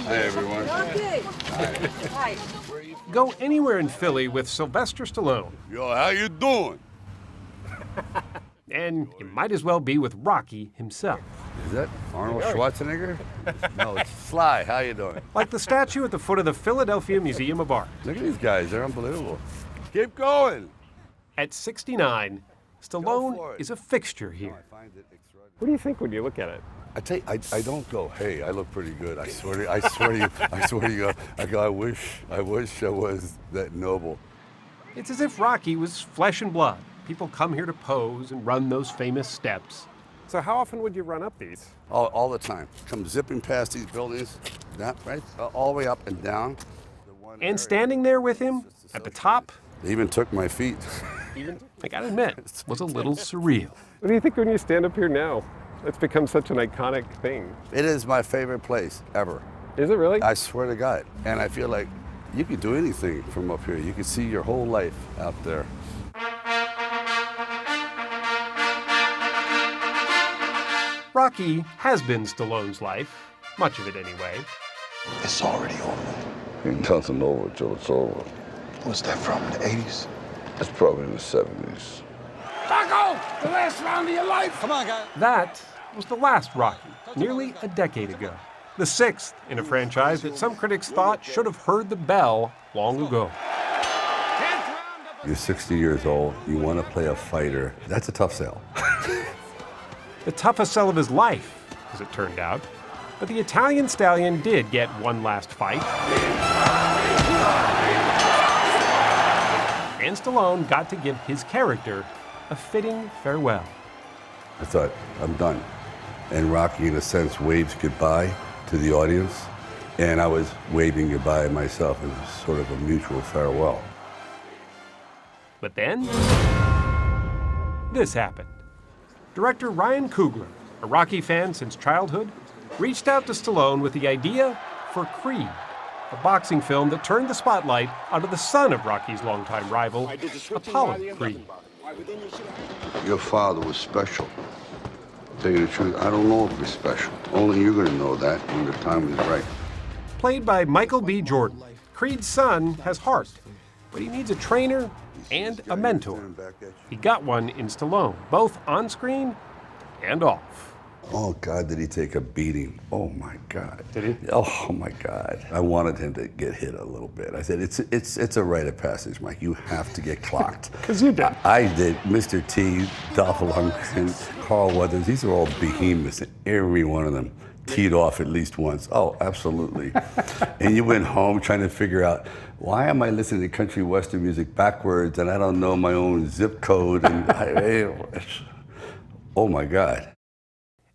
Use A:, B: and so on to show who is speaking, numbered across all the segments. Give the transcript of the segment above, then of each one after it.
A: Hi, everyone.
B: Okay. Hi.
C: Go anywhere in Philly with Sylvester Stallone,
A: Yo, how you doing?
C: and you might as well be with Rocky himself.
A: Is that Arnold Schwarzenegger? No, it's Sly. How you doing?
C: Like the statue at the foot of the Philadelphia Museum of Art.
A: Look at these guys. They're unbelievable. Keep going.
C: At 69, Stallone is a fixture here.
D: What do you think when you look at it?
A: I tell you, I don't go, hey, I look pretty good. I swear to you, I go, I wish I was that noble.
C: It's as if Rocky was flesh and blood. People come here to pose and run those famous steps.
D: So how often would you run up these?
A: All the time. Come zipping past these buildings, that right, all the way up and down.
C: And standing there with him at the top,
A: They even took my feet.
C: I gotta admit, was a little surreal.
D: What do you think when you stand up here now? It's become such an iconic thing.
A: It is my favorite place ever.
D: Is it really?
A: I swear to God. And I feel like you could do anything from up here. You could see your whole life out there.
C: Rocky has been Stallone's life, much of it anyway.
E: It's already over.
A: Ain't nothing over till it's over.
E: What's that from, the 80s?
A: It's probably in the 70s.
E: Taco! The last round of your life! Come on, guys.
C: That was the last Rocky, nearly a decade ago. The sixth in a franchise that some critics thought should have heard the bell long ago.
A: You're 60 years old, you want to play a fighter. That's a tough sell.
C: The toughest sell of his life, as it turned out. But the Italian stallion did get one last fight. And Stallone got to give his character a fitting farewell.
A: I thought, I'm done. And Rocky, in a sense, waves goodbye to the audience. And I was waving goodbye myself. It was sort of a mutual farewell.
C: But then, this happened. Director Ryan Coogler, a Rocky fan since childhood, reached out to Stallone with the idea for Creed, a boxing film that turned the spotlight onto the son of Rocky's longtime rival, Apollo Creed.
A: Your father was special. To tell you the truth, I don't know if he's special. Only you're gonna know that when the time is right.
C: Played by Michael B. Jordan, Creed's son has heart, but he needs a trainer and a mentor. He got one in Stallone, both on screen and off.
A: Oh, God, did he take a beating? Oh, my God.
D: Did he?
A: Oh, my God. I wanted him to get hit a little bit. I said, it's a rite of passage, Mike. You have to get clocked.
D: Because you did.
A: I did. Mr. T, Dolph Lundgren, Carl Weathers, these are all behemoths, and every one of them teed off at least once. Oh, absolutely. And you went home trying to figure out, why am I listening to country western music backwards and I don't know my own zip code? And oh, my God.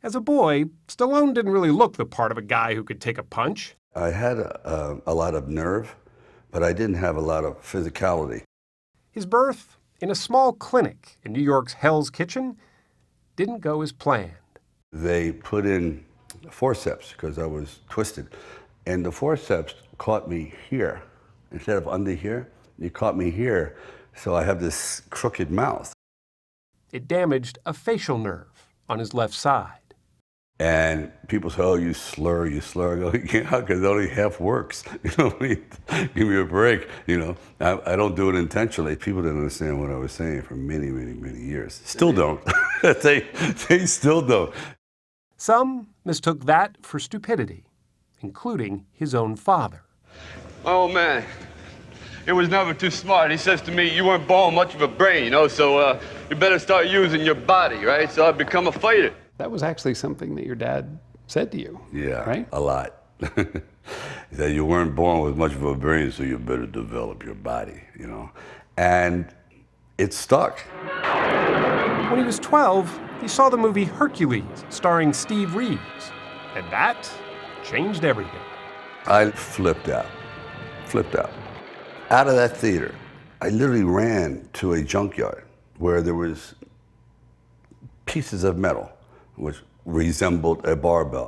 C: As a boy, Stallone didn't really look the part of a guy who could take a punch.
A: I had a lot of nerve, but I didn't have a lot of physicality.
C: His birth in a small clinic in New York's Hell's Kitchen didn't go as planned.
A: They put in forceps because I was twisted, and the forceps caught me here. Instead of under here, you caught me here, so I have this crooked mouth.
C: It damaged a facial nerve on his left side.
A: And people say, oh, you slur. I go, yeah, because it only half works. You know, give me a break. You know, I don't do it intentionally. People didn't understand what I was saying for many, many, many years. Still don't. they still don't.
C: Some mistook that for stupidity, including his own father.
F: Oh, man. It was never too smart. He says to me, you weren't born much of a brain, you know, so you better start using your body, right? So I've become a fighter.
D: That was actually something that your dad said to you.
A: Yeah,
D: right?
A: A lot. He said you weren't born with much of a brain, so you better develop your body, you know. And it stuck.
C: When he was 12, he saw the movie Hercules, starring Steve Reeves, and that changed everything.
A: I flipped out. Out of that theater, I literally ran to a junkyard where there was pieces of metal, which resembled a barbell.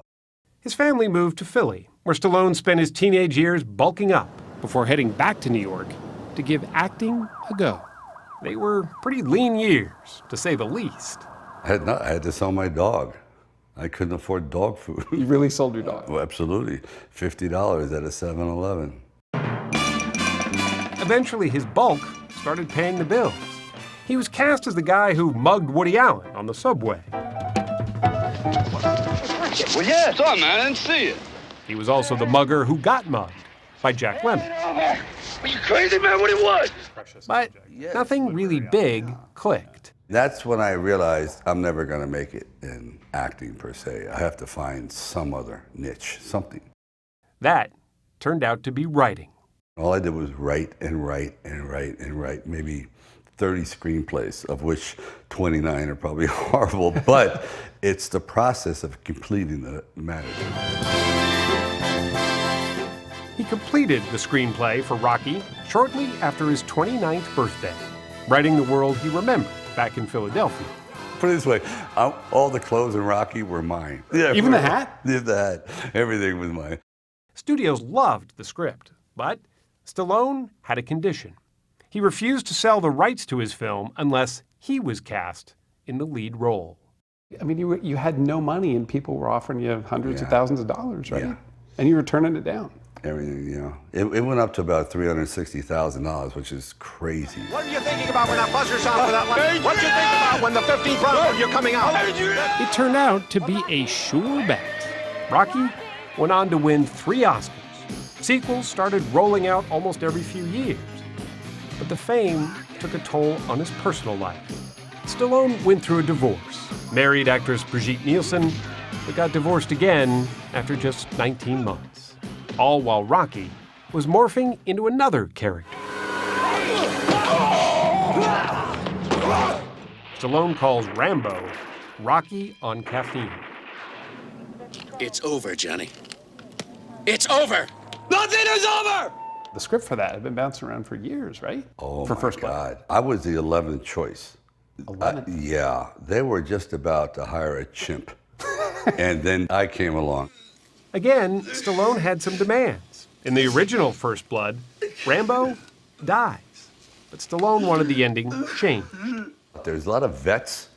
C: His family moved to Philly, where Stallone spent his teenage years bulking up before heading back to New York to give acting a go. They were pretty lean years, to say the least.
A: I had to sell my dog. I couldn't afford dog food.
G: You really sold your dog?
A: Well, absolutely. $50 at a 7-Eleven.
C: Eventually, his bulk started paying the bills. He was cast as the guy who mugged Woody Allen on the subway.
F: Well, yeah, sorry, man, I didn't see it.
C: He was also the mugger who got mugged by Jack Lemmon.
F: Are you crazy, man? What it was?
C: But nothing really big clicked.
A: That's when I realized I'm never going to make it in acting per se. I have to find some other niche, something.
C: That turned out to be writing.
A: All I did was write and write and write and write, maybe 30 screenplays, of which 29 are probably horrible, but it's the process of completing that matters.
C: He completed the screenplay for Rocky shortly after his 29th birthday, writing the world he remembered back in Philadelphia.
A: Put it this way, all the clothes in Rocky were mine. Yeah,
G: Even the hat?
A: Yeah, the hat. Everything was mine.
C: Studios loved the script, but Stallone had a condition. He refused to sell the rights to his film unless he was cast in the lead role.
G: I mean, you had no money and people were offering you hundreds of thousands of dollars, right?
A: Yeah.
G: And you were turning it down.
A: Everything, you know. It went up to about $360,000, which is crazy.
E: What are you thinking about when that buzzer's out for that line? What you think about when the 15th round when you're coming out?
C: It turned out to be a sure bet. Rocky went on to win 3 Oscars. Sequels started rolling out almost every few years. But the fame took a toll on his personal life. Stallone went through a divorce, married actress Brigitte Nielsen, but got divorced again after just 19 months. All while Rocky was morphing into another character. Stallone calls Rambo Rocky on caffeine.
H: It's over, Johnny. It's over! Nothing is over!
G: The script for that had been bouncing around for years, right?
A: Oh,
G: for
A: my
G: First Blood.
A: God. I was the 11th choice.
G: 11th?
A: Yeah, they were just about to hire a chimp. And then I came along.
C: Again, Stallone had some demands. In the original First Blood, Rambo dies. But Stallone wanted the ending changed.
A: There's a lot of vets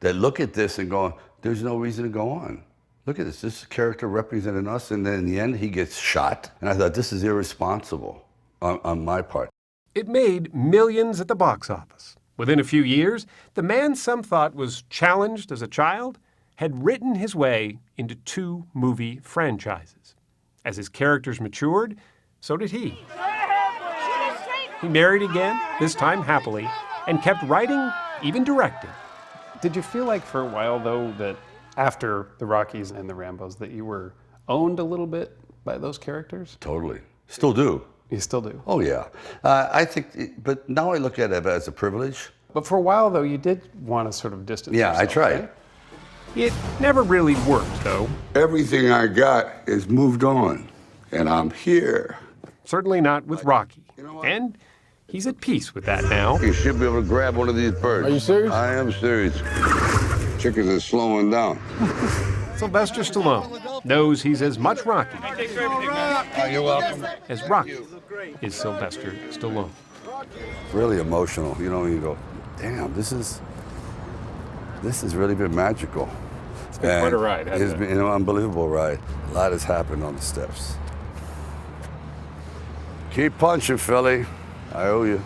A: that look at this and go, there's no reason to go on. Look at this. This character representing us, and then in the end, he gets shot. And I thought, this is irresponsible on my part.
C: It made millions at the box office. Within a few years, the man some thought was challenged as a child had written his way into 2 movie franchises. As his characters matured, so did he. He married again, this time happily, and kept writing, even directing.
G: Did you feel like for a while, though, that after the Rockies and the Rambos, that you were owned a little bit by those characters?
A: Totally. Still do.
G: You still do.
A: Oh, yeah. I think, but now I look at it as a privilege.
G: But for a while, though, you did want to sort of distance yourself,
A: I tried.
G: right?
C: It never really worked, though.
I: Everything I got is moved on, and I'm here.
C: Certainly not with Rocky. And he's at peace with that now.
I: You should be able to grab one of these birds.
E: Are you serious?
I: I am serious. Chickens are slowing down.
C: Sylvester Stallone knows he's as much Rocky
E: You're welcome.
C: as Rocky is Sylvester Stallone.
A: Really emotional. You know, you go, damn, this has really been magical.
D: It's been quite a ride, hasn't
A: It's
D: it?
A: been an unbelievable ride. A lot has happened on the steps. Keep punching, Philly. I owe you.